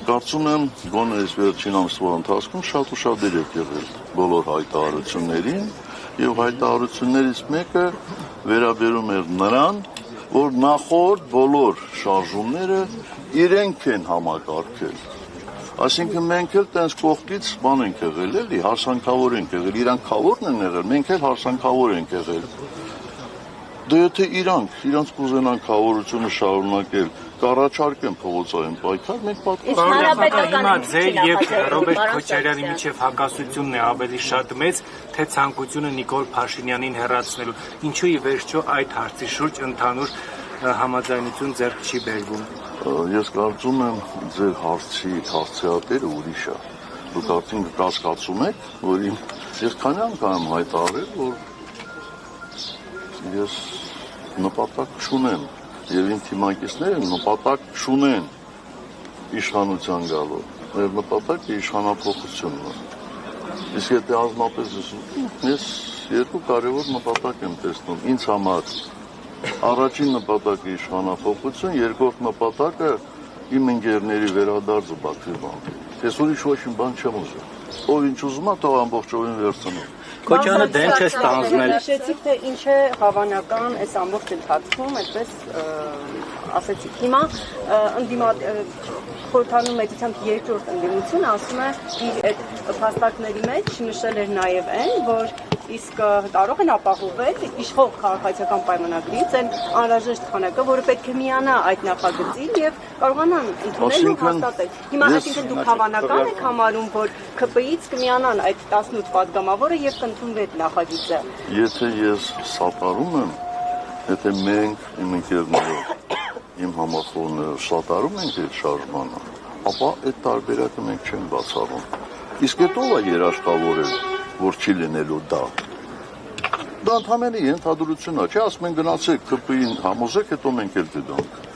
Կարծում եմ, գոնե այս վերջին ամսվա ընթացքում շատ ու շատ դեր եք եղել բոլոր հայտարարություններին եւ հայտարարություններից մեկը վերաբերում էր նրան, որ նախորդ բոլոր շարժումները իրենք են համակարգել։ Այսինքն մենք էլ տենց կողքից բան ենք եղել, էլի, հարսանքավոր ենք եղել, իրանք խավորն են եղել, մենք էլ հարսանքավոր ենք եղել։ Դե եթե իրանք կուզենան խավորությունը շարունակել, կառաջարկեն փողոցային պայքար, մենք պատասխանատվենք։ Հիմա ձեր եւ Ռոբերտ Քոչարյանի միջև հակասությունն է ավելի շատ մեծ, թե ցանկությունը Նիկոլ Փաշինյանին հեռացնելու։ Ինչու ի վերջո այդ հարցի շուրջ ընդհանուր համաձայնություն ձեռք չի բերվում։ Ես կարծում եմ, ձեր հարցիատերը ուրիշ է։ Դուք արդեն կասկածում եք, որ ես քանի անգամ եմ հայտարարել, որ ես նպատակ չունեմ եւ իմ թիմակիցները նպատակ չունեն իշխանության գալու։ Մեր նպատակը իշխանափոխությունն է։ Իսկ եթե ազնապես ես երկու կարևոր նպատակ եմ տեսնում ինձ համար։ Առաջին նպատակը իշխանափոխություն, երկրորդ նպատակը իմ ընկերների վերադարձը Բաքվի բանկի։ Ես ուրիշ ոչինչ բան չեմ ուզում։ Ով ինչ ուզում է, թող ամբողջովին վերցնի։ Քոչյանը դեն չէ ստանձնել։ Հիշեցիք, թե ինչ է հավանական այս ամբողջ ընթացքում, այդպես ասեցիք։ Հիմա խորհրդանու մեծությամբ երկրորդ ընդդիմությունը ասում է իր այդ փաստարկների մեջ նշել էր նաև այն, որ իսկ կարող են ապահովել իշխող քաղաքացիական պայմանագրից այն անհրաժեշտ քանակը, որը պետք է միանա այդ նախագծին եւ կարողանան ընդունել ու հաստատել։ Հիմա այսինքն դուք հավանական եք համարում, որ ԿՊ-ից կմիանան այդ 18 падգամավորը եւ կընդունվի այդ նախագիծը։ Եթե ես սատարում եմ, եթե մենք իմ ընկերներով, իմ համախոհները սատարում ենք այդ շարժմանը, ապա այդ տարբերակը մենք չենք բացառում։ Իսկ այդ ով է երաշխավորել, որ չի լինելու դա։ Դա ընդհանրապես ենթադրություն է, չէ՞, ասում են գնացեք ԿՊ-ին համոզեք, հետո մենք էլ կդանք։